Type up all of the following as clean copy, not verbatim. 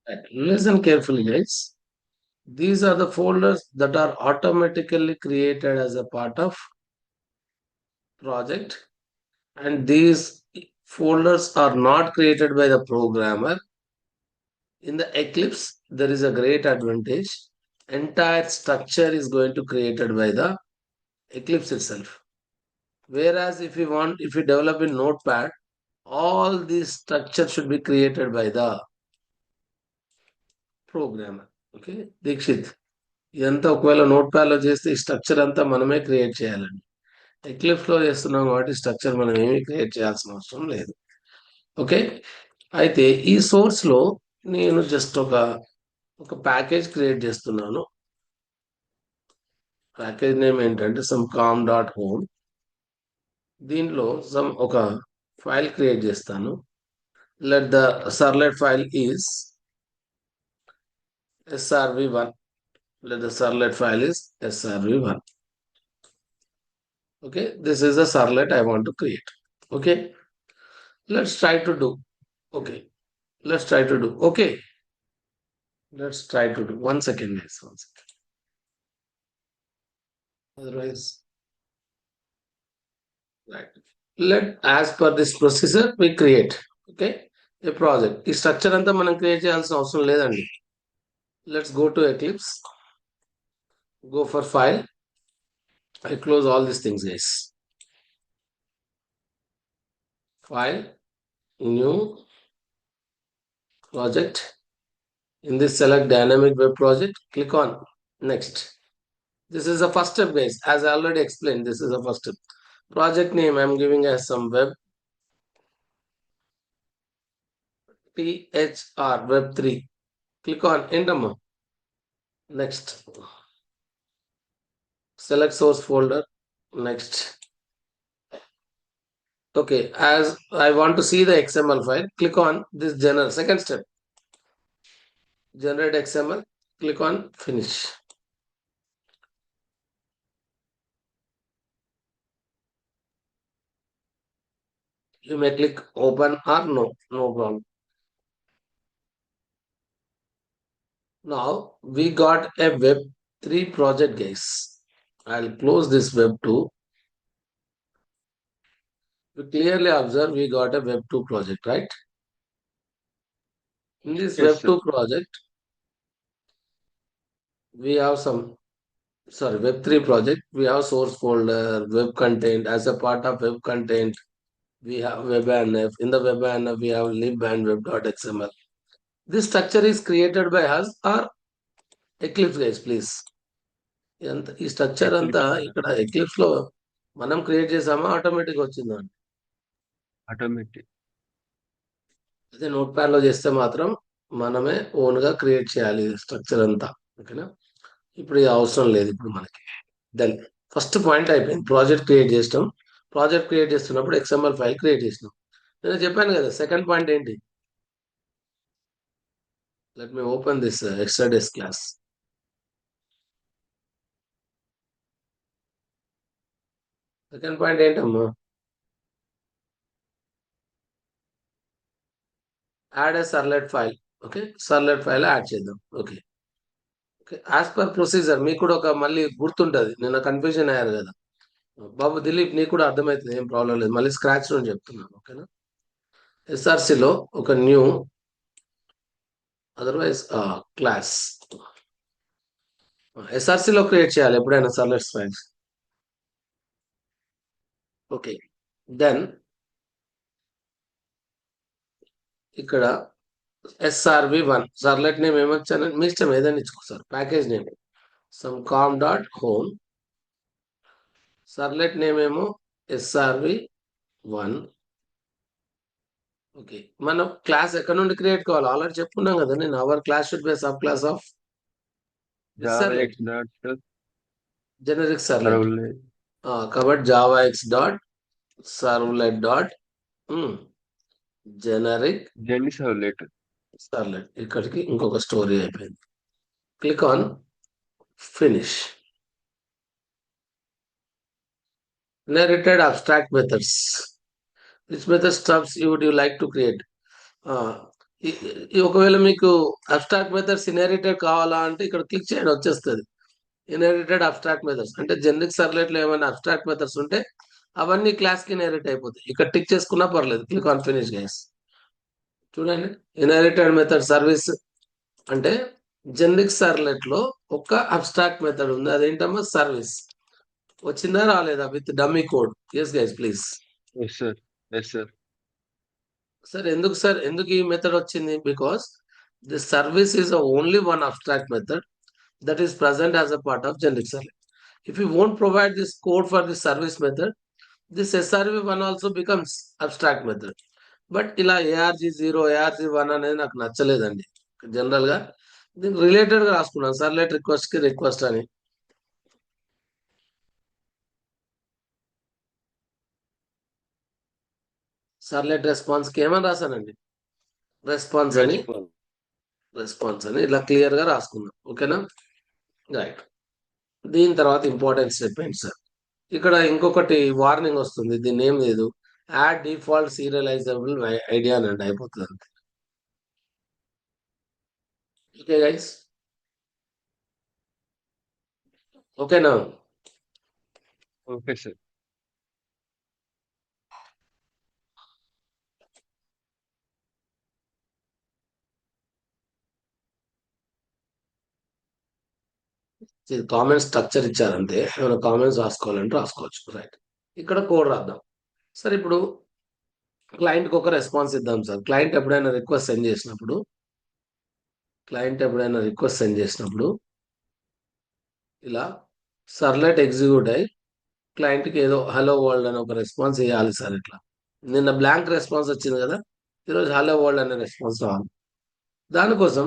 Right. Listen carefully, guys. These are the folders that are automatically created as a part of project, and these folders are not created by the programmer. In the Eclipse, there is a great advantage. Entire structure is going to created by the Eclipse itself. Whereas if you develop in Notepad, all these structure should be created by the programmer. Okay, Dikshit. ఇదంతా ఒకవేళ note pad లో చేస్తే ఈ structure అంతా మనమే create చేయాలండి. Eclipse లో చేస్తున్నాం కాబట్టి స్ట్రక్చర్ మనం ఏమీ క్రియేట్ చేయాల్సిన అవసరం లేదు. ఓకే, అయితే ఈ సోర్స్ లో నేను జస్ట్ ఒక ప్యాకేజ్ క్రియేట్ చేస్తున్నాను. ప్యాకేజ్ నేమ్ ఏంటంటే సమ్ కామ్ డాట్ హోమ్. దీనిలో సమ్ ఒక ఫైల్ క్రియేట్ చేస్తాను. Let the servlet file is srv1. Let the servlet file is srv1. Okay, this is the servlet I want to create. Okay, let's try to do. Okay, let's try to do. Okay, let's try to do. 1 second, guys. 1 second. Otherwise, right. Let as per this procedure we create. Okay, a project. ఈ structure అంతా మనం create చేయాల్సిన అవసరం లేదండి. Let's go to Eclipse. Go for file. I close all these things, guys. File, new project. In this, select dynamic web project. Click on next. This is the first step, guys. As I already explained, this is the first step. Project name I'm giving as some web THR web 3. Click on enter. Next. Select source folder. Next. Okay, as I want to see the XML file, click on this general. Second step, generate XML. Click on finish. You may click open or no problem. Now we got a web 3 project, guys. I'll close this web 2. We clearly observe we got a web 2 project, right? In this Yes, web sir. 2 project, we have some, sorry, web 3 project, we have source folder, web content. As a part of web content, we have WebANF. In the WebANF, we have lib and web.xml. This structure is created by us or Eclipse, guys, please. ఈ structure అంతా Eclipse, sir. ఇక్కడ eclipse లో మనం create చేసామా automatic వచ్చిందండి. Automatic. అదే note pad లో చేస్తే మాత్రం మనమే ఓన్ గా క్రియేట్ చేయాలి స్ట్రక్చర్ అంతా. ఓకేనా, ఇప్పుడు ఇది అవసరం లేదు ఇప్పుడు మనకి. దెన్ ఫస్ట్ పాయింట్ అయిపోయింది, ప్రాజెక్ట్ క్రియేట్ చేసినాం. ప్రాజెక్ట్ క్రియేట్ చేస్తున్నప్పుడు XML ఫైల్ క్రియేట్ చేసినాం. నేను చెప్పాను కదా సెకండ్ పాయింట్ ఏంటి. Let me open this extra days class. Second point ఏంటమ్మా, యాడ్ ఏ సర్లెట్ ఫైల్. ఓకే, సర్లెట్ ఫైల్ యాడ్ చేద్దాం. Okay, okay, as per procedure మీకు కూడా ఒక మళ్ళీ గుర్తుంటది. నిన్న కన్ఫ్యూజన్ అయ్యారు కదా బాబు దిలీప్, నీకు కూడా అర్థమవుతుంది, ఏం ప్రాబ్లం లేదు. మళ్ళీ స్క్రాచ్ నుండి చెప్తున్నాను. ఓకేనా, ఎస్ఆర్సిలో ఒక న్యూ అదర్వైజ్ క్లాస్ ఎస్ఆర్సిలో క్రియేట్ చేయాలి ఎప్పుడైనా సర్లెట్ ఫైల్స్. ఓకే, దెన్ ఇక్కడ SRV1 సర్లెట్ నేమ్ ఏమొచ్చాను మీ ఇష్టం, ఏదైనా ఇచ్చుకోసారు. Package name some com dot home. Servlet name ఏమో SRV1. ఓకే, మనం క్లాస్ ఎక్కడ నుండి క్రియేట్ కావాలి ఆల్రెడీ చెప్పుకున్నాం కదా నేను. Our class should be sub class of Java servlet, X dot generic servlet. servlet. కాబట్టి Java X dot servlet dot generic Jenny servlet. Servlet. ఇక్కడికి ఇంకొక స్టోరీ అయిపోయింది. Click on finish. Narrated abstract methods. Which method stubs you would you like to create? ఒకవేళ మీకు abstract methods inherited కావాలా అంటే ఇక్కడ click చేయండి, వచ్చేస్తుంది. ఇన్హెరిటెడ్ అబ్స్ట్రాక్ట్ మెథడ్స్ అంటే జనరిక్ సర్వ్లెట్లో ఏమైనా అబ్స్ట్రాక్ట్ మెథడ్స్ ఉంటే అవన్నీ క్లాస్ కి ఇన్హెరిట్ అయిపోతాయి. ఇక్కడ టిక్ చేసుకున్నా పర్లేదు. Click on finish guys. చూడండి, ఇన్హెరిటెడ్ మెథడ్ సర్వీస్ అంటే జనరిక్ సర్వ్లెట్ లో ఒక అబ్స్ట్రాక్ట్ మెథడ్ ఉంది, అదేంటమ్మా సర్వీస్. వచ్చిందా రాలేదా with dummy code? Yes guys please. Yes, sir. Yes, sir. Sir ఎందుకు ఈ మెథడ్ వచ్చింది? Because the service is only one abstract method that is present as a part of generic servlet. If you won't provide this code for the service method, this SRV1 also becomes abstract method. But ఇలా ARG0 ARG1 అనేది నాకు నచ్చలేదండి. General గా దీనికి related గా రాసుకున్నాను, సర్లెట్ request కి request అని. సర్లెట్ response కి ఏమని రాశానండి? రెస్పాన్స్ అని ఇలా క్లియర్ గా రాసుకున్నాం. ఓకేనా? రైట్. దీని తర్వాత ఇంపార్టెంట్ స్టెప్ ఏంటి సార్? ఇక్కడ ఇంకొకటి వార్నింగ్ వస్తుంది, దీన్ని ఏం లేదు, యాడ్ డిఫాల్ట్ సీరియలైజబుల్ ఐడియా అని అయిపోతుంది అంతే. ఓకే గైస్, ఓకేనా? Okay, sir. కామెంట్ స్ట్రక్చర్ ఇచ్చారంటే ఏమైనా కామెంట్స్ రాసుకోవాలంటే రాసుకోవచ్చు. రైట్, ఇక్కడ కోడ్ రాద్దాం. సార్ ఇప్పుడు క్లయింట్కి ఒక రెస్పాన్స్ ఇద్దాం సార్. క్లయింట్ ఎప్పుడైనా రిక్వెస్ట్ సెండ్ చేసినప్పుడు ఇలా సర్లెట్ ఎగ్జిక్యూట్ అయ్యి క్లయింట్కి ఏదో హలో వరల్డ్ అని ఒక రెస్పాన్స్ ఇవ్వాలి సార్. ఇట్లా నిన్న బ్లాంక్ రెస్పాన్స్ వచ్చింది కదా, ఈరోజు హలో వరల్డ్ అనే రెస్పాన్స్ రావాలి. దానికోసం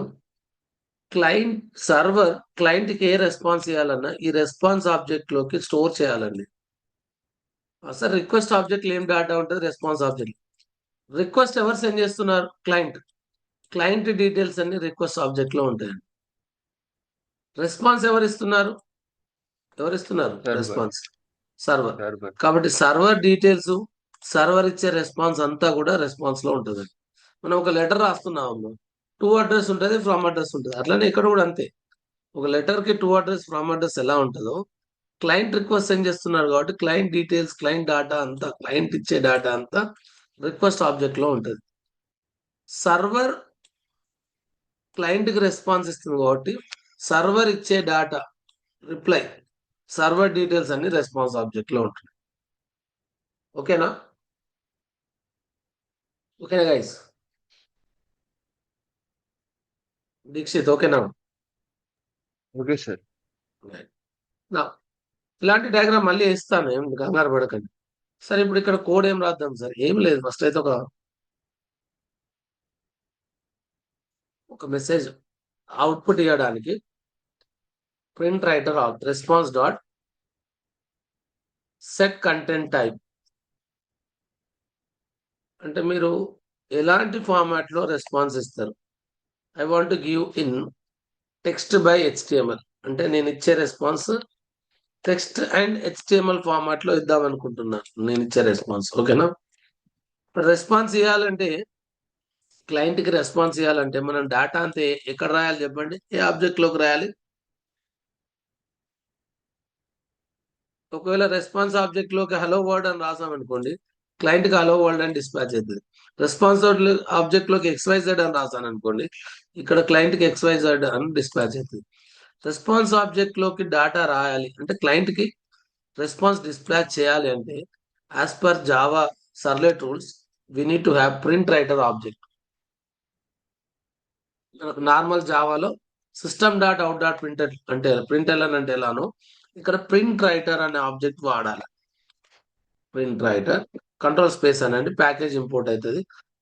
సర్వర్ క్లయింట్కి ఏ రెస్పాన్స్ ఇవ్వాలన్నా ఈ రెస్పాన్స్ ఆబ్జెక్ట్ లోకి స్టోర్ చేయాలండి. సార్ రిక్వెస్ట్ ఆబ్జెక్ట్ ఏం డేటా ఉంటుంది? Response object. రిక్వెస్ట్ ఎవరు సెండ్ చేస్తున్నారు? క్లయింట్ డీటెయిల్స్ అన్ని రిక్వెస్ట్ ఆబ్జెక్ట్ లో ఉంటాయండి. రెస్పాన్స్ ఎవరిస్తున్నారు? Server. Response server. Server. కాబట్టి సర్వర్ డీటెయిల్స్, సర్వర్ ఇచ్చే రెస్పాన్స్ అంతా కూడా రెస్పాన్స్ లో ఉంటుంది. మనం ఒక లెటర్ రాస్తున్నాము, టు అడ్రస్ ఉంటుంది, ఫ్రమ్ అడ్రస్ ఉంటుంది. అట్లనే ఇక్కడ కూడా అంతే. ఒక లెటర్ కి టు అడ్రస్, ఫ్రమ్ అడ్రస్ ఎలా ఉంటుందో, క్లయింట్ రిక్వెస్ట్ సెండ్ చేస్తున్నారు కాబట్టి క్లయింట్ డీటెయిల్స్, క్లయింట్ డేటా అంతా, క్లయింట్ ఇచ్చే డేటా అంతా రిక్వెస్ట్ ఆబ్జెక్ట్ లో ఉంటుంది. సర్వర్ క్లయింట్ కి రెస్పాన్స్ ఇస్తుంది కాబట్టి సర్వర్ ఇచ్చే డేటా, రిప్లై, సర్వర్ డీటెయిల్స్ అన్ని రెస్పాన్స్ ఆబ్జెక్ట్ లో ఉంటుంది. ఓకేనా? ఓకేనా గైస్? దీక్షిత్ ఓకేనా? Okay, sir. ఇలాంటి డయాగ్రామ్ మళ్ళీ ఇస్తాను, ఏం కంగారు పడకండి. సరే ఇప్పుడు ఇక్కడ కోడ్ ఏం రాద్దాం సార్? ఏం లేదు, ఫస్ట్ అయితే ఒక మెసేజ్ అవుట్పుట్ ఇవ్వడానికి print writer response dot set content type. అంటే మీరు ఎలాంటి ఫార్మాట్ లో రెస్పాన్స్ ఇస్తారు? I want to give in text by HTML. అంటే నేను ఇచ్చే response text and HTML format లో ఇద్దాం అనుకుంటున్నాను నేను ఇచ్చే రెస్పాన్స్. ఓకేనా? రెస్పాన్స్ ఇవ్వాలంటే, క్లయింట్ కి రెస్పాన్స్ ఇవ్వాలంటే మనం డేటా అంతే ఎక్కడ రాయాలి చెప్పండి? ఏ ఆబ్జెక్ట్ లోకి రాయాలి? ఒకవేళ రెస్పాన్స్ ఆబ్జెక్ట్ లోకి హలో వరల్డ్ అని రాసామనుకోండి, క్లయింట్ కి హలో వరల్డ్ అని డిస్పాచ్ అవుతుంది. రెస్పాన్స్ ఆబ్జెక్ట్ లోకి XYZ అని రాసాను అనుకోండి, ఇక్కడ క్లయింట్ కి XYZ అని డిస్పాచ్ అవుతుంది. రెస్పాన్స్ ఆబ్జెక్ట్ లోకి డేటా రాయాలి అంటే, క్లయింట్ కి రెస్పాన్స్ డిస్పాచ్ చేయాలి అంటే, as per Java servlet rules we need to have print writer object. మనకు నార్మల్ జావాలో system dot out dot printer అంటే ప్రింట్ఎల్ఎన్ అంటే ఎలానో, ఇక్కడ ప్రింట్ రైటర్ అనే ఆబ్జెక్ట్ వాడాలి. ప్రింట్ రైటర్ కంట్రోల్ స్పేస్ అనండి, ప్యాకేజ్ ఇంపోర్ట్ అవుతుంది.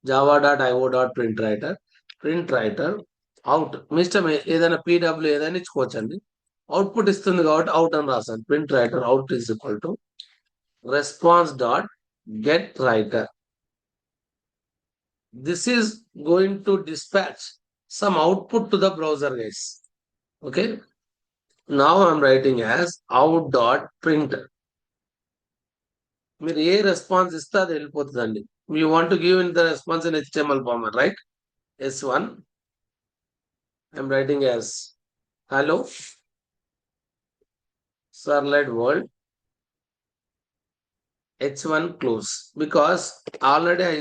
Java dot IO dot print writer out. మీ ఇష్టం, ఏదైనా PW ఏదైనా ఇచ్చుకోవచ్చండి. అవుట్పుట్ ఇస్తుంది కాబట్టి అవుట్ అని రాశాను. Print writer out is equal to response dot get writer. This is going to dispatch some output to the browser guys. Okay, now I'm writing as out dot print. మీరు ఏ response ఇస్తే అది వెళ్ళిపోతుందండి. You want to give in the response in HTML format, right? S1. I'm writing as hello Servlet World H1 close, because already I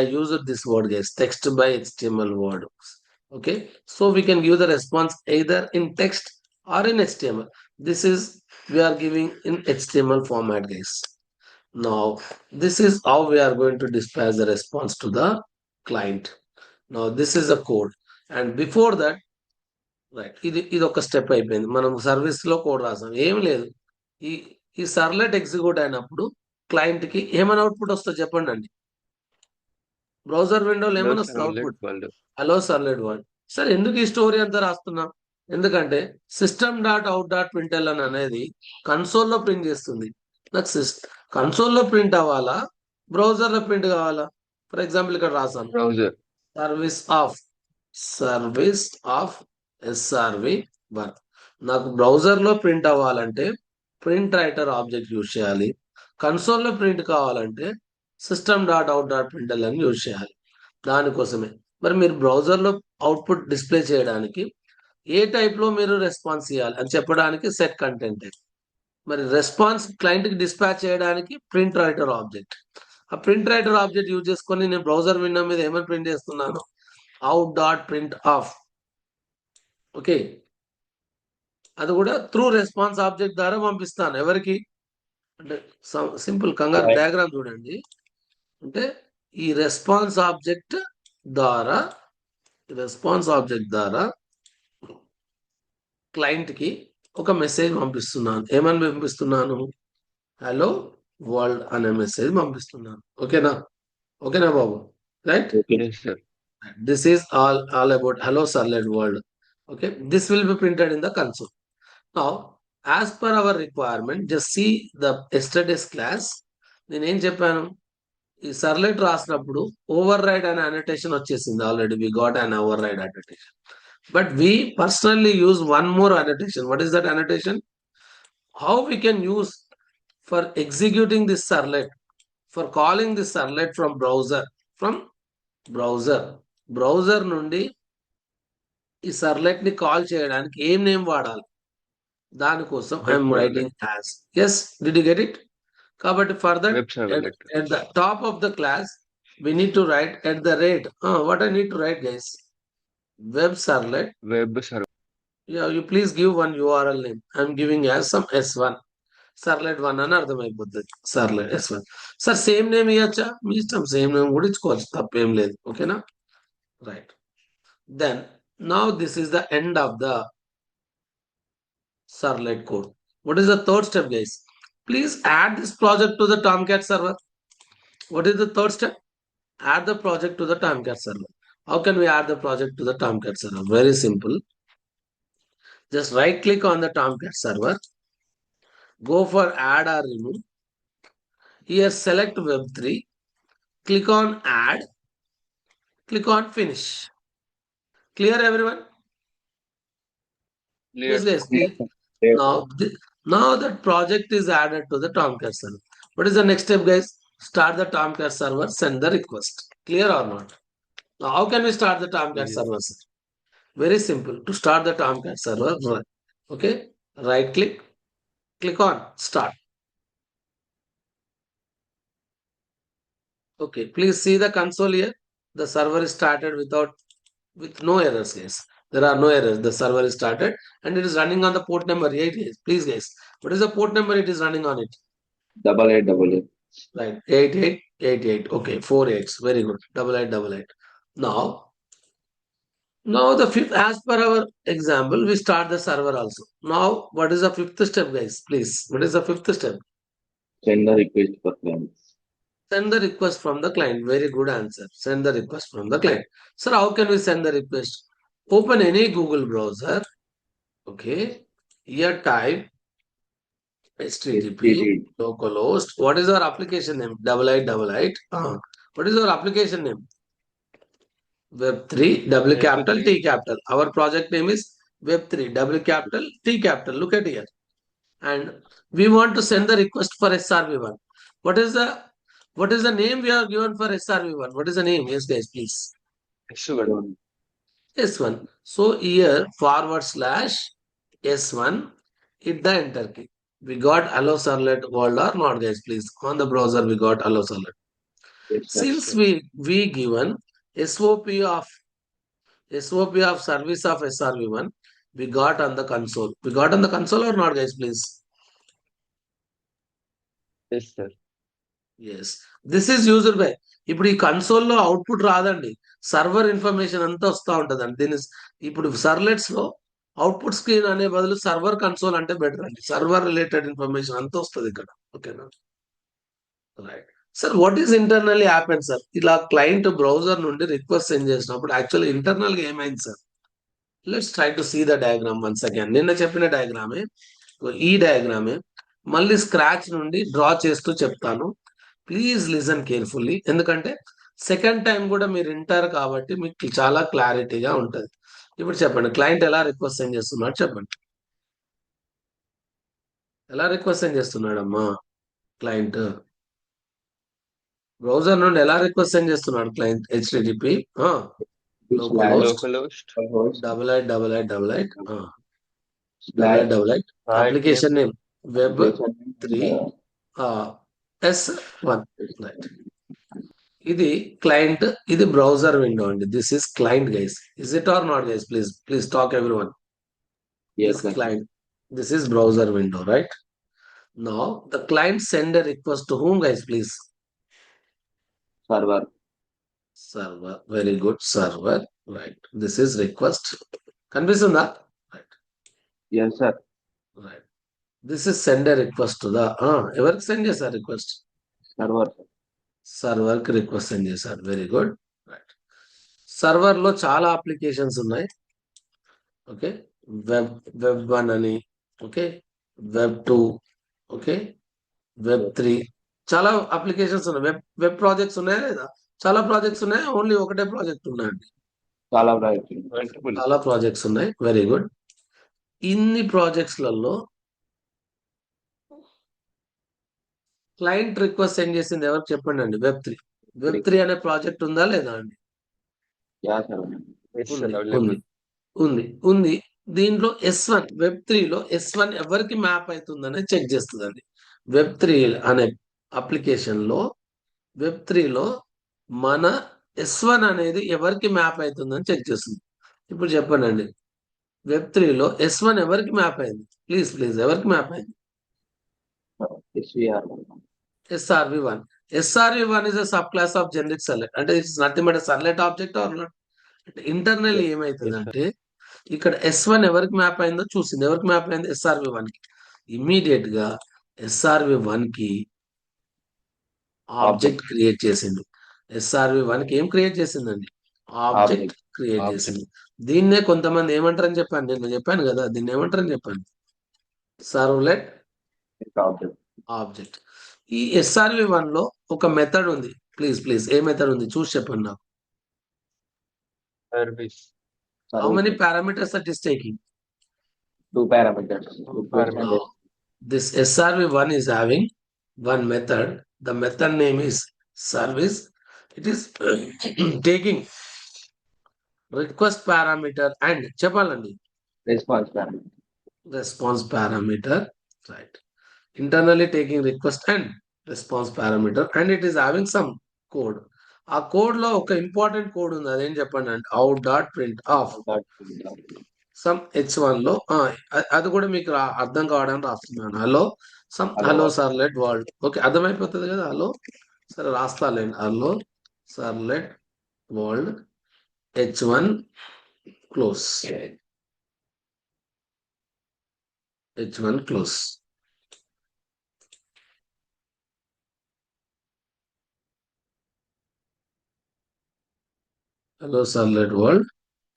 used this word, guys, text by HTML word. Okay, so we can give the response either in text or in HTML. This is we are giving in HTML format, guys. Now this is how we are going to dispatch the response to the client. Now this is a code, and before that, right, ఇది ఒక step అయిపోయింది. మనం service లో code రాసాం, ఏం లేదు. ఈ ఈ సర్లెట్ ఎగ్జిక్యూట్ అయినప్పుడు క్లయింట్ కి ఏమైనా అవుట్పుట్ వస్తుందో చెప్పండి అండి. బ్రౌజర్ విండోలో ఏమైనా వస్తుంది అవుట్పుట్? Hello servlet world. సరే, ఎందుకు ఈ స్టోరీ అంతా రాస్తున్నాం? ఎందుకంటే system.out.println అనేది కన్సోల్లో ప్రింట్ చేస్తుంది. నాకు కన్సోల్లో ప్రింట్ అవ్వాలా, బ్రౌజర్ లో ప్రింట్ కావాలా? ఫర్ ఎగ్జాంపుల్ ఇక్కడ రాసాను, సర్వీస్ ఆఫ్ SRV1. నాకు బ్రౌజర్ లో ప్రింట్ అవ్వాలంటే ప్రింట్ రైటర్ ఆబ్జెక్ట్ యూజ్ చేయాలి. కన్సోల్లో ప్రింట్ కావాలంటే system.out.println యూజ్ చేయాలి. దానికోసమే మరి మీరు బ్రౌజర్లో అవుట్పుట్ డిస్ప్లే చేయడానికి ఏ టైప్ లో మీరు రెస్పాన్స్ ఇవ్వాలి అని చెప్పడానికి సెట్ కంటెంట్. మరి రెస్పాన్స్ క్లయింట్ కి డిస్పాచ్ చేయడానికి ప్రింట్ రైటర్ ఆబ్జెక్ట్. ఆ ప్రింట్ రైటర్ ఆబ్జెక్ట్ యూజ్ చేసుకొని నేను బ్రౌజర్ విండో మీద ఏమని ప్రింట్ చేస్తున్నాను? out.print. ఓకే, అది కూడా త్రూ రెస్పాన్స్ ఆబ్జెక్ట్ ద్వారా పంపిస్తాను. ఎవరికి అంటే సింపుల్ కంగారు డయాగ్రామ్ చూడండి. అంటే ఈ రెస్పాన్స్ ఆబ్జెక్ట్ ద్వారా క్లయింట్ కి ఒక మెసేజ్ పంపిస్తున్నాను. ఏమని పంపిస్తున్నాను? హలో వరల్డ్ అనే మెసేజ్ పంపిస్తున్నాను. ఓకేనా బాబు? Right, this is all about hello Servlet world. Okay, this will be printed in the console. Now, as per our requirement, just see the yesterday's class. నేను ఏం చెప్పాను? ఈ సర్లెట్ రాసినప్పుడు ఓవర్ రైడ్ అనే అనోటేషన్ వచ్చేసింది. Already we got an override annotation, but we personally use one more annotation. What is that annotation? How we can use for executing this servlet, for calling this servlet from browser నుండి ఈ సర్లెట్ ని call చేయడానికి ఏం name వాడాలి? దానికోసం I'm writing as. Yes, did you get it? కాబట్టి for that at the top of the class we need to write at the rate. What I need to write, guys? Web servlet. Yeah, you please give one URL name. I'm giving as some S1 servlet 1 అని అర్థమైపోతుంది. Servlet S1. Sir same name ఇవ్వచ్చా? మీ ఇష్టం, same name కూడా ఇచ్చుకోవచ్చు, తప్పేం లేదు. ఓకేనా? Right, then now this is the end of the Servlet code. What is the third step, guys? Please add this project to the Tomcat server. What is the third step? Add the project to the Tomcat server. How can we add the project to the Tomcat server? Very simple. Just right click on the Tomcat server, go for add or remove. Here select Web3, click on add, click on finish. Clear, everyone? Yes, guys. Now that project is added to the Tomcat server. What is the next step, guys? Start the Tomcat server, send the request. Clear or not? Now, how can we start the Tomcat server, sir? Very simple. To start the Tomcat server, okay, right click, click on start. Okay, please see the console here. The server is started with no errors, guys. There are no errors. The server is started and it is running on the port number 8. Please, guys, what is the port number it is running on it? 8888. Right, 8888. Okay, 4 8s. Very good. 8888. Now the fifth, as per our example, we start the server also. Now, what is the fifth step, guys? Please, what is the fifth step? Send the request for client. Send the request from the client. Very good answer. Send the request from the client. Sir, how can we send the request? Open any Google browser. Okay. Here type HTTP localhost. What is our application name? 8888. What is our application name? Web3 W capital T capital. Our project name is Web3 W capital T capital. Look at here. And we want to send the request for SRV1. What is the What is the name we are given for SRV1? What is the name? Yes, guys, please. S1. S1. So here forward slash S1, hit the enter key. We got hello servlet world or not, guys, please. On the browser we got hello servlet. Yes, sir. Since we given SOP of service of SRV1, we got on the console. We got on the console or not, guys, please? Yes, sir. Yes. This is used by. ఇప్పుడు ఈ కన్సోల్లో output రాదండి, server information అంతా వస్తూ ఉంటుందండి. దీని ఇప్పుడు సర్లెట్స్ లో output screen అనే బదులు సర్వర్ కన్సోల్ అంటే బెటర్ అండి. సర్వర్ రిలేటెడ్ ఇన్ఫర్మేషన్ అంతా వస్తుంది ఇక్కడ. ఓకేనా? Right sir, what is internally happen sir? ఇలా క్లయింట్ బ్రౌజర్ నుండి రిక్వెస్ట్ సెండ్ చేసినప్పుడు యాక్చువల్లీ ఇంటర్నల్ గా ఏమైంది సార్? Let's try to see the diagram once again. నిన్న చెప్పిన డయాగ్రామే, ఈ డయాగ్రామే మళ్ళీ స్క్రాచ్ నుండి డ్రా చేస్తూ చెప్తాను. ప్లీజ్ లిసన్ కేర్ఫుల్లీ, ఎందుకంటే సెకండ్ టైం కూడా మీరు వింటారు కాబట్టి మీకు చాలా క్లారిటీగా ఉంటుంది. ఇప్పుడు చెప్పండి, క్లయింట్ ఎలా రిక్వెస్ట్ సెండ్ చేస్తున్నాడు చెప్పండి. ఎలా రిక్వెస్ట్ సెండ్ చేస్తున్నాడమ్మా క్లయింట్? బ్రౌజర్ నుండి ఎలా రిక్వెస్ట్ సెండ్ చేస్తున్నాడు client? HTTP localhost Localhost. double eight application name web3 S1. Right, ఇది క్లయింట్, ఇది బ్రౌజర్ విండో అండి. This is client guys. Is it or not guys? Please talk everyone. Yes, This sir. client, this is browser window, right? Now the client send a request to whom, guys, please? Server. Server. Very good, server. Right, this is request. Confusion? Right, Yes, sir. right. This is send a request to the ఎవరికి send చేశారు request? Server. Server కి request send చేశారు. Very good. Right, server లో చాలా applications ఉన్నాయి. Okay, web 1 అని, okay, web 2, okay, web 3, చాలా applications ఉన్నాయి. వెబ్ ప్రాజెక్ట్స్ ఉన్నాయా లేదా? చాలా ప్రాజెక్ట్స్ ఉన్నాయా? ఓన్లీ ఒకటే ప్రాజెక్ట్ ఉన్నాయండి? చాలా right. Multiple. చాలా ప్రాజెక్ట్స్ ఉన్నాయి. Very good. ఇన్ని ప్రాజెక్ట్స్లలో క్లయింట్ రిక్వెస్ట్ సెండ్ చేసింది ఎవరికి చెప్పండి అండి? వెబ్3 అనే ప్రాజెక్ట్ ఉందా లేదా అండి? Yeah, sir. Yes, sir. ఉంది, Available. ఉంది, ఉంది, ఉంది. దీంట్లో S1, వెబ్3లో S1 ఎవరికి మ్యాప్ అవుతుందని చెక్ చేస్తుందండి. వెబ్3 అనే అప్లికేషన్ లో వెబ్3లో మన S1 అనేది ఎవరికి మ్యాప్ అవుతుందని చెక్ చేస్తుంది. ఇప్పుడు చెప్పండి అండి, వెబ్3లో S1 ఎవరికి మ్యాప్ అయింది? ప్లీజ్ ఎవరికి మ్యాప్ అయింది? SVR. SRV1. SRV1 is a subclass of generic servlet. అంటే it's nothing but servlet object or not? అంటే ఇంటర్నల్లీ ఏమైతుందంటే ఇక్కడ S1 ఎవరికి మ్యాప్ అయిందో చూసింది. ఎవరికి మ్యాప్ అయింది? SRV1 కి. ఇమ్మీడియట్ గా SRV1 కి ఆబ్జెక్ట్ క్రియేట్ చేసింది. SRV1 కి ఏం క్రియేట్ చేసిందండి? ఆబ్జెక్ట్ క్రియేట్ చేసింది. దీన్నే కొంతమంది ఏమంటారని చెప్పాను, నేను చెప్పాను కదా, దీన్ని ఏమంటారని చెప్పాను? Servlet Object. ఆబ్జెక్ట్. ఈ SRV1 లో ఒక మెథడ్ ఉంది. ప్లీజ్ ఏ మెథడ్ ఉంది చూసి చెప్పండి నాకు. Service. How many parameters that is taking? 2 parameters. Now, this SRV1 is having one method. The method name is service. It is taking request parameter and చెప్పాలండి Response parameter. response parameter, right? Internally taking request and response parameter, and it is having some code. ఆ code లో ఒక important code ఉంది, అదేం చెప్పండి అంటే out.print some H1 లో అది కూడా మీకు అర్థం కావడానికి రాస్తున్నాను. Hello servlet world. ఓకే, అర్థమైపోతుంది కదా? హలో, సరే రాస్తాలేండి. Hello servlet world H1 close. H1 close. Hello servlet world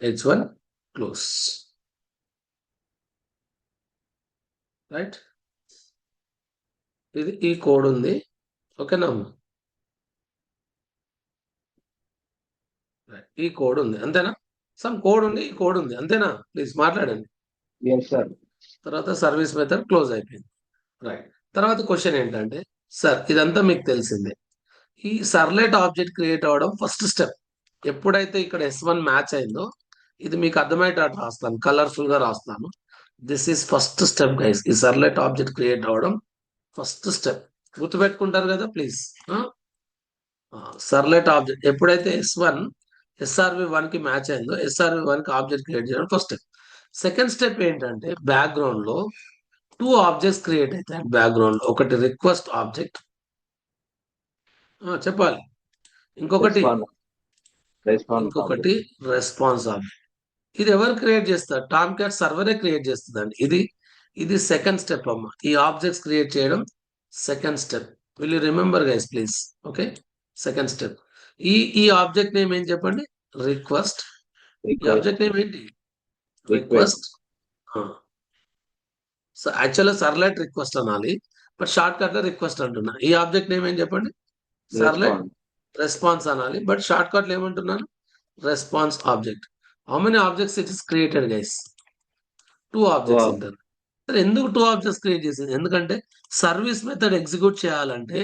H1 close. Right, ఇది ఈ కోడ్ ఉంది. ఓకేనా? ఈ కోడ్ ఉంది, అంతేనా? సమ్ కోడ్ ఉంది, ఈ కోడ్ ఉంది, అంతేనా? ప్లీజ్ మాట్లాడండి. Yes, sir. తర్వాత సర్వీస్ మెథడ్ క్లోజ్ అయిపోయింది. రైట్, తర్వాత క్వశ్చన్ ఏంటంటే, సార్ ఇదంతా మీకు తెలిసిందే, ఈ సర్లెట్ ఆబ్జెక్ట్ క్రియేట్ అవ్వడం ఫస్ట్ స్టెప్. ఎప్పుడైతే ఇక్కడ S1 మ్యాచ్ అయిందో, ఇది మీకు అర్థమయ్యేటట్టు రాస్తాను, కలర్ఫుల్ గా రాస్తాను. This is first step guys. ఈ సర్లెట్ ఆబ్జెక్ట్ క్రియేట్ అవ్వడం ఫస్ట్ స్టెప్. గుర్తుపెట్టుకుంటారు కదా ప్లీజ్. సర్లెట్ ఆబ్జెక్ట్ ఎప్పుడైతే S1 SRV1 కి మ్యాచ్ అయిందో, SRV1 కి ఆబ్జెక్ట్ క్రియేట్ చేయడం ఫస్ట్ స్టెప్. సెకండ్ స్టెప్ ఏంటంటే బ్యాక్గ్రౌండ్ లో 2 ఆబ్జెక్ట్స్ క్రియేట్ అవుతాయి. బ్యాక్గ్రౌండ్ లో ఒకటి రిక్వెస్ట్ ఆబ్జెక్ట్ చెప్పాలి, ఇంకొకటి ఇంకొకటి రెస్పాన్స్ ఆబ్జెక్ట్. ఇది ఎవరు క్రియేట్ చేస్తారు? టామ్ క్యాట్ సర్వరే క్రియేట్ చేస్తుందండి. ఇది సెకండ్ స్టెప్ అమ్మ. ఈ ఆబ్జెక్ట్స్ క్రియేట్ చేయడం second step. Will you remember guys please? Okay, second step. ఈ ఆబ్జెక్ట్ నేమ్ ఏం చెప్పండి? రిక్వెస్ట్. ఈ ఆబ్జెక్ట్ నేమ్ ఏంటి? రిక్వెస్ట్. సో యాక్చువల్గా సర్లెట్ రిక్వెస్ట్ అనాలి, బట్ షార్ట్ కట్ లో రిక్వెస్ట్ అంటున్నా. ఈ ఆబ్జెక్ట్ నేమ్ ఏం చెప్పండి? సర్లెట్ రెస్పాన్స్ అనాలి, బట్ షార్ట్ కట్ లో ఏమంటున్నాను? Response object. How many objects it is created guys? 2 objects ఉంటారు. సరే, ఎందుకు 2 ఆబ్జెక్ట్స్ క్రియేట్ చేసింది? ఎందుకంటే సర్వీస్ మెథడ్ ఎగ్జిక్యూట్ చేయాలంటే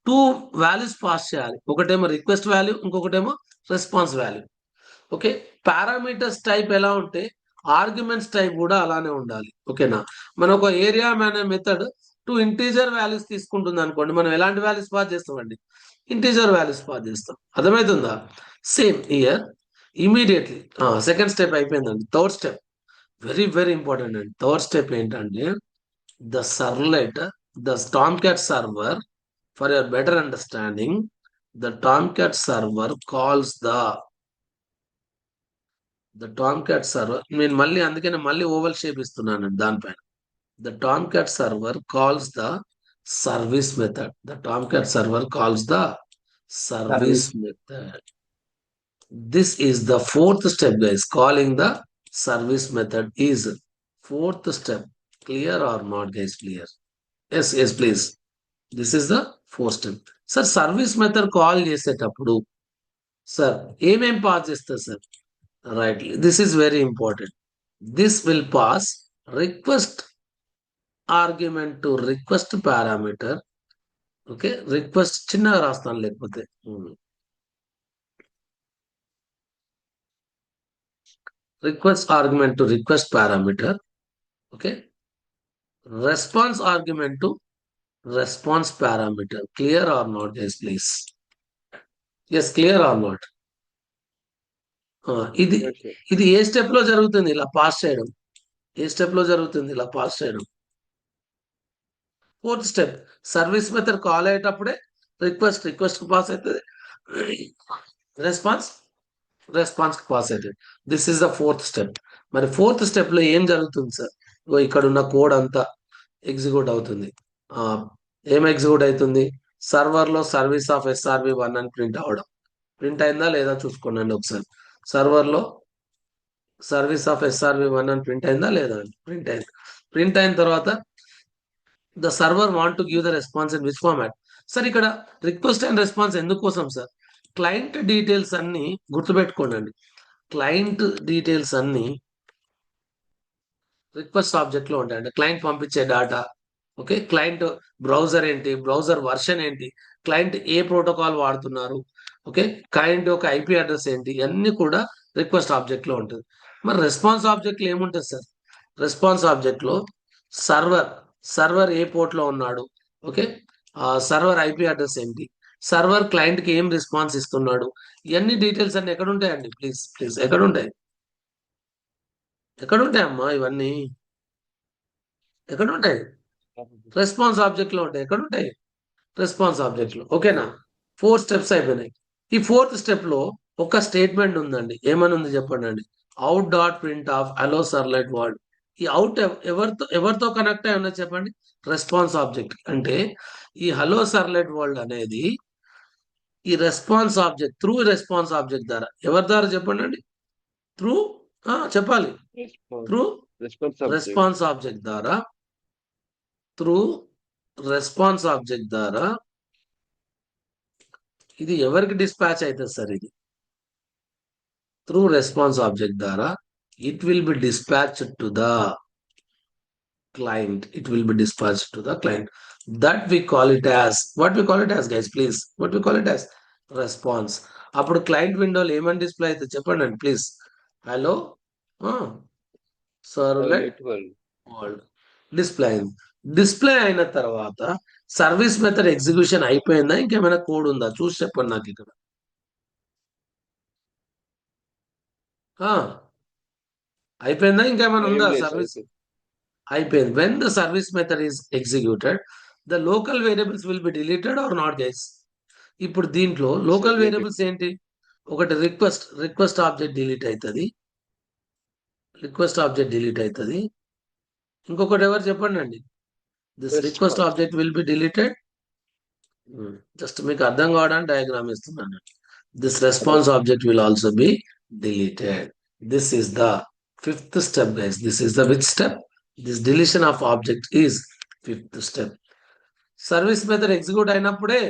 2 వాల్యూస్ పాస్ చేయాలి. ఒకటేమో రిక్వెస్ట్ వాల్యూ, ఇంకొకటేమో response value. Okay, parameters type ఎలా ఉంటే ఆర్గ్యుమెంట్స్ టైప్ కూడా అలానే ఉండాలి. ఓకేనా? మన ఒక ఏరియా అనే మెథడ్ 2 ఇంటీజర్ వాల్యూస్ తీసుకుంటుంది అనుకోండి, మనం ఎలాంటి వాల్యూస్ పాస్ చేస్తామండి? ఇంటీజర్ వాల్యూస్ పాస్ చేస్తాం. అర్థమవుతుందా? Same here immediately second step అయిపోయిందండి. Third step very very important అండి. థర్డ్ స్టెప్ ఏంటంటే the servlet the Tomcat server, for your better understanding, the Tomcat server calls the Tomcat server. నేను అందుకనే మళ్ళీ oval shape ఇస్తున్నాను దానిపైన. The Tomcat server calls the service method. The Tomcat server calls the service method. This is the fourth step guys. Calling the service method is fourth step. Clear or not guys? Clear? Yes please. This is the fourth step. Sir, service method call చేసేటప్పుడు sir ఏమేం pass చేస్తారు sir? Right, this is very important. This will pass request argument to request parameter. Okay, request చిన్నగా రాస్తాను లేకపోతే. Request argument to request parameter. Okay, response argument to response parameter. Clear or not guys please? Yes, clear or not? ఇది ఏ step లో జరుగుతుంది ఇలా pass చేయడం? ఏ step లో జరుగుతుంది ఇలా పాస్ చేయడం? Fourth step. Service method call అయ్యేటప్పుడే రిక్వెస్ట్ కు పాస్ అవుతుంది, రెస్పాన్స్ కి పాస్ అవుతుంది. This is the fourth step. మరి ఫోర్త్ స్టెప్ లో ఏం జరుగుతుంది సార్? ఇక్కడ ఉన్న కోడ్ అంతా ఎగ్జిక్యూట్ అవుతుంది. ఏం ఎగ్జిక్యూట్ అవుతుంది? సర్వర్ లో సర్వీస్ ఆఫ్ SRV1 అని ప్రింట్ అవడం. ప్రింట్ అయిందా లేదా చూసుకోండి ఒకసారి. సర్వర్ లో సర్వీస్ ఆఫ్ SRV1 అని ప్రింట్ అయిందా లేదా? ప్రింట్ అయింది. ప్రింట్ అయిన తర్వాత the server want to give the response in which format? Sir ఇక్కడ రిక్వెస్ట్ అండ్ రెస్పాన్స్ ఎందుకోసం సార్? క్లయింట్ డీటెయిల్స్ అన్ని గుర్తుపెట్టుకోండి. క్లయింట్ డీటెయిల్స్ అన్ని రిక్వెస్ట్ ఆబ్జెక్ట్ లో ఉంటాయి. అంటే క్లయింట్ పంపించే డేటా, ఓకే, క్లయింట్ బ్రౌజర్ ఏంటి, బ్రౌజర్ వర్షన్ ఏంటి, క్లయింట్ ఏ ప్రోటోకాల్ వాడుతున్నారు, ఓకే, క్లయింట్ యొక్క IP అడ్రస్ ఏంటి, ఇవన్నీ కూడా రిక్వెస్ట్ ఆబ్జెక్ట్ లో ఉంటుంది. మరి రెస్పాన్స్ ఆబ్జెక్ట్ లో ఏముంటుంది సార్? రెస్పాన్స్ ఆబ్జెక్ట్ లో సర్వర్ ఏ పోర్ట్ లో ఉన్నాడు, ఓకే, సర్వర్ IP అడ్రస్ ఏంటి, సర్వర్ క్లయింట్ కి ఏం రెస్పాన్స్ ఇస్తున్నాడు, ఇవన్నీ డీటెయిల్స్ అన్ని ఎక్కడ ఉంటాయండి? ప్లీజ్ ఎక్కడ ఉంటాయి అమ్మా? ఇవన్నీ ఎక్కడ ఉంటాయి? రెస్పాన్స్ ఆబ్జెక్ట్ లో ఉంటాయి. ఎక్కడ ఉంటాయి? రెస్పాన్స్ ఆబ్జెక్ట్ లో. ఓకేనా? 4 స్టెప్స్ అయిపోయినాయి. ఈ 4th స్టెప్ లో ఒక స్టేట్మెంట్ ఉందండి. ఏమని ఉంది చెప్పండి? out.printf hello servlet world. ఈ అవుట్ ఎవరితో కనెక్ట్ అయి ఉన్నది చెప్పండి? Response object. అంటే ఈ హలో సర్లెట్ వరల్డ్ అనేది ఈ response object through response object ద్వారా ఎవరి ద్వారా చెప్పండి? త్రూ చెప్పాలి. త్రూ రెస్పాన్స్ ఆబ్జెక్ట్ ద్వారా. త్రూ రెస్పాన్స్ ఆబ్జెక్ట్ ద్వారా ఇది ఎవరికి డిస్పాచ్ అవుతుంది సార్? ఇది త్రూ రెస్పాన్స్ ఆబ్జెక్ట్ ద్వారా it will be dispatched to the client. That we call it as, what we call it as, guys, please, what we call it as? Response. అప్పుడు client విండోలో ఏమని display అయితే చెప్పండి అండి please. Hello, servlet world display అయింది. Display అయిన తర్వాత service method execution అయిపోయిందా, ఇంకేమైనా కోడ్ ఉందా చూసి చెప్పండి నాకు ఇక్కడ. అయిపోయిందా, ఇంకేమైనా ఉందా? సర్వీస్ అయిపోయింది. When the service method is executed, the local variables will be deleted or not, guys? ఇప్పుడు దీంట్లో లోకల్ వేరియబుల్స్ ఏంటి? ఒకటి రిక్వెస్ట్ ఆబ్జెక్ట్ డిలీట్ అవుతుంది, ఇంకొకటి ఎవరు చెప్పండి అండి? This request object will be deleted. Just మీకు అర్థం కావడానికి డయాగ్రామ్ ఇస్తున్నాను. This response object will also be deleted. This is the fifth step, guys. This is the which step? This deletion of object is fifth step. Service method execute అయినప్పుడే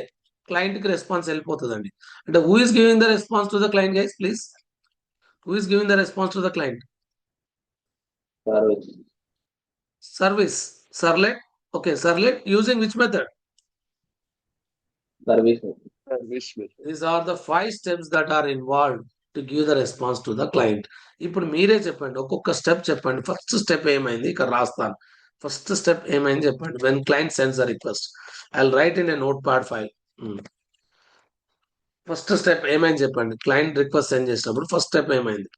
client కి response వెళ్ళిపోతుందండి. అంటే who is giving the response to the client, guys, please? Who is giving the response to the client? Service. Servlet. Okay, servlet using which method? Service. These are the 5 steps that are involved to give the response to the client. ఇప్పుడు మీరే చెప్పండి, ఒక్కొక్క step చెప్పండి. First step ఏమైంది ఇక్కడ రాస్తాను. First step ఏమైంది చెప్పండి. when client sends a request, I'll write in a notepad file. First step ఏమైంది చెప్పండి. క్లయింట్ రిక్వెస్ట్ సెండ్ చేసినప్పుడు ఫస్ట్ స్టెప్ ఏమైంది?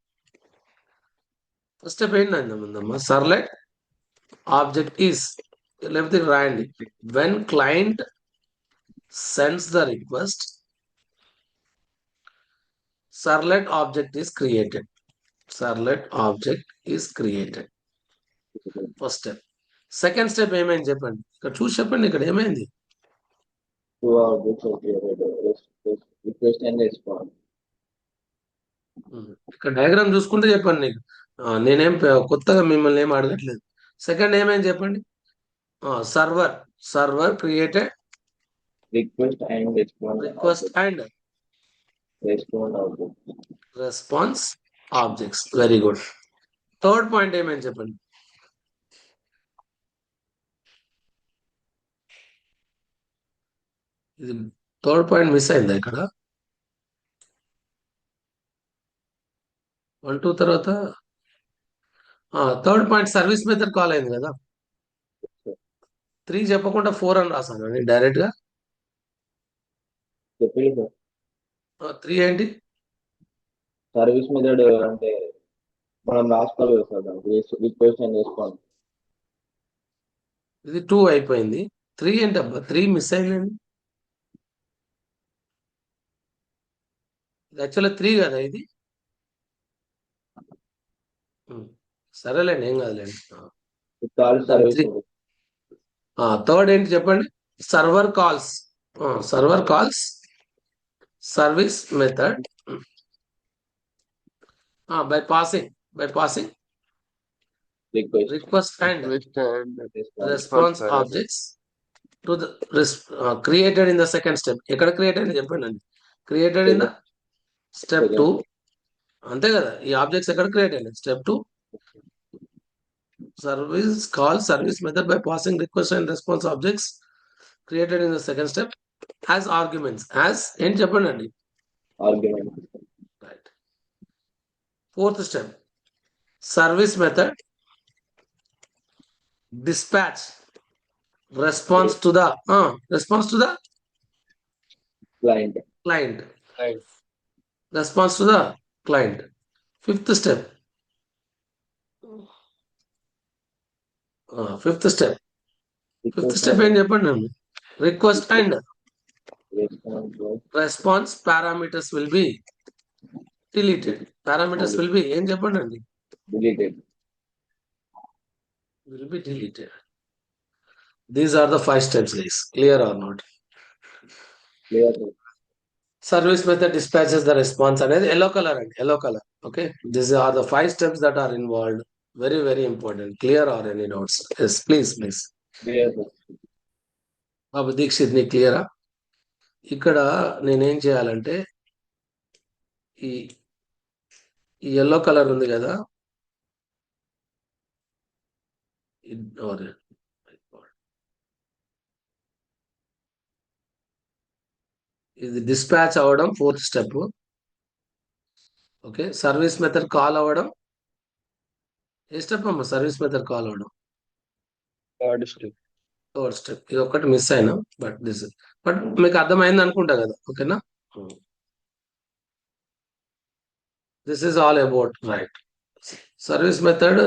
ఫస్ట్ స్టెప్ ఏంటందమ్మా? సర్లెట్ ఆబ్జెక్ట్ ఈస్, లేకపోతే రాయండి. when client sends the request, servlet object is created. Servlet object is created. First step. Second step ఏమైంది చెప్పండి. ఇక్కడ చూసి చెప్పండి, ఇక్కడ ఏమైంది? Two objects are created. Request and response. ఇక్కడ డయాగ్రామ్ చూసుకుంటే చెప్పండి నీకు. నేనేం కొత్తగా మిమ్మల్ని ఏం అడగట్లేదు. సెకండ్ ఏమైంది చెప్పండి. Server created Request and response. Request and response objects. Very good. Third point ఏమైంది చెప్పండి. ఇది థర్డ్ పాయింట్ మిస్ అయిందా ఇక్కడ? 1 2 తర్వాత third point service method call అయింది కదా. 3 చెప్పకుండా 4 అని రాసాను నేను డైరెక్ట్ గా. 3 ఏంటి? సర్వీస్ మెథడ్ అంటే మనం రాసుకోవాలి కదా సార్, రిక్వెస్ట్ అండ్ రెస్పాన్స్. ఇది 2 అయిపోయింది. 3 ఏంటబ్బా? 3 మిస్ అయిందండి. ఇది యాక్చువల్గా 3 కదా ఇది. సరేలేండి, ఏం కాదులేండి. థర్డ్ ఏంటి చెప్పండి. Server calls service method by passing request and response objects to the created in the second step. ఎక్కడ క్రియేట్ అయింది చెప్పండి అండి. క్రియేటెడ్ ఇన్ ద స్టెప్ 2, అంతే కదా. ఈ ఆబ్జెక్ట్స్ ఎక్కడ క్రియేట్ అయ్యాయి? Step 2. Service method by passing request and response objects created in the second step as arguments. As ఏంటి చెప్పండి అండి. Right. Fourth step, service method dispatch response to the client. Response to the client. Fifth step, fifth step ఏం చెప్పండి అండి. Request and response parameters will be deleted. ఏం చెప్పండి అండి. Will be deleted. These are the 5 steps, guys. Clear or not? Service method dispatches the response అనేది yellow color అండి. Okay, these are the 5 steps that are involved. Very very important. Clear or any doubts? Yes, please. బాబు దీక్షిత్, నీ క్లియరా? ఇక్కడ నేనేం చేయాలంటే ఈ yellow colour ఉంది కదా, ఇది డిస్పాచ్ అవ్వడం 4th step. Okay, service method call అవ్వడం ఏ స్టెప్ అమ్మా? సర్వీస్ మెథడ్ కాల్ అవ్వడం థర్డ్ స్టెప్. 4th step. ఇది ఒక్కటి మిస్ అయినా, బట్ మీకు అర్థమైంది అనుకుంటా కదా. ఓకేనా? This is all about right. Service method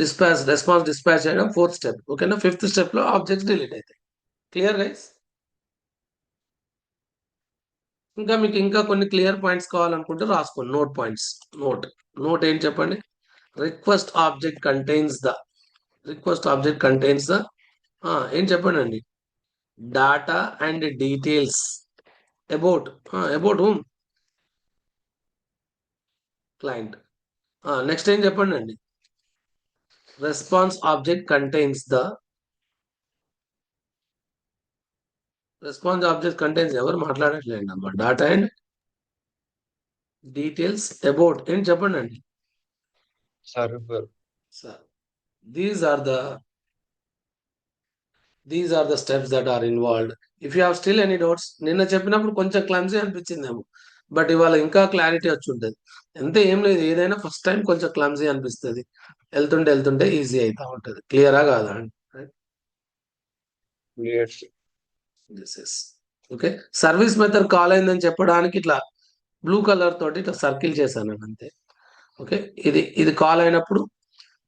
response dispatch చేయడం 4th స్టెప్. ఓకేనా? 5th స్టెప్ లో ఆబ్జెక్ట్స్ డిలీట్ అవుతాయి. Clear guys? ఇంకా మీకు ఇంకా కొన్ని క్లియర్ పాయింట్స్ కావాలనుకుంటే రాసుకోండి. Note points. నోట్ ఏం చెప్పండి? రిక్వెస్ట్ ఆబ్జెక్ట్ కంటైన్స్ ద ఏం చెప్పండి అండి? Data and details about whom? Client. Next ఏం చెప్పండి అండి? రెస్పాన్స్ ఆబ్జెక్ట్ కంటైన్స్ ఎవరు మాట్లాడట్లేదు అమ్మా. డాటా అండ్ డీటెయిల్స్ అబౌట్ ఏం చెప్పండి అండి? Server. Sir, these are the steps that are involved. If you have still any doubts, నిన్న చెప్పినప్పుడు కొంచెం క్లమ్జీ అనిపించిందేమో, బట్ ఇవాళ ఇంకా క్లారిటీ వచ్చి ఉంటుంది. అంతే, ఏం లేదు. ఏదైనా ఫస్ట్ టైం కొంచెం క్లమ్జీ అనిపిస్తుంది, వెళ్తుంటే ఈజీ అవుతా ఉంటుంది. క్లియరా కాదా అండి? Clear. This is okay. Service method call అయిందని చెప్పడానికి ఇట్లా బ్లూ కలర్ తోటి ఇట్లా సర్కిల్ చేశాను అంతే. ఓకే, ఇది కాల్ అయినప్పుడు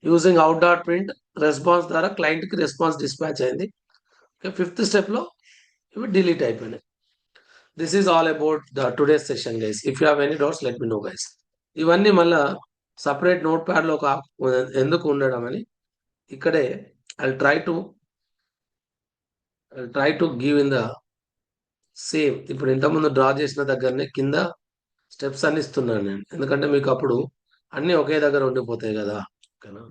using out dot print response ద్వారా క్లయింట్ కి రెస్పాన్స్ డిస్పాచ్ అయింది. ఓకే, 5th స్టెప్ లో ఇవి డిలీట్ అయిపోయినాయి. This is all about the today's session guys. If you have any doubts let me know guys. ఇవన్నీ మళ్ళా సపరేట్ నోట్ ప్యాడ్ లో ఎందుకు ఉండడం అని ఇక్కడే I try to give in the same. ఇప్పుడు ఇంతకుముందు డ్రా చేసిన దగ్గరనే కింద స్టెప్స్ అన్ని ఇస్తున్నాను నేను, ఎందుకంటే మీకు అప్పుడు అన్ని ఒకే దగ్గర ఉండిపోతాయి కదా. ఓకేనా?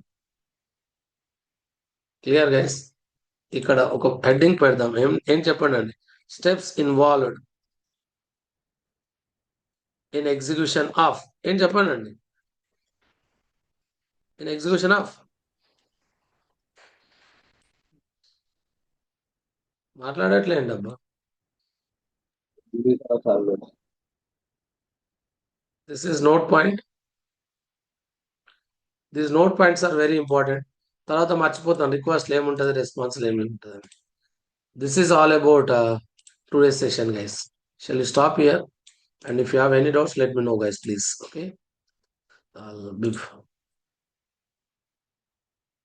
Clear guys? ఇక్కడ ఒక హెడ్డింగ్ పెడదాం. ఏం చెప్పండి అండి? Steps involved in execution of ఏం చెప్పండి అండి? ఇన్ ఎగ్జిక్యూషన్ ఆఫ్ మాట్లాడట్లేండి అబ్బా. Service. This is note point. These note points are very important. తర్వాత మర్చిపోతాం రిక్వెస్ట్లు ఏముంటుంది, రెస్పాన్స్లు ఏముంటుంది. దిస్ ఈస్ ఆల్ అబౌట్ today's session guys. Shall we stop here? And if you have any doubts, let me know guys, please. Okay, I'll be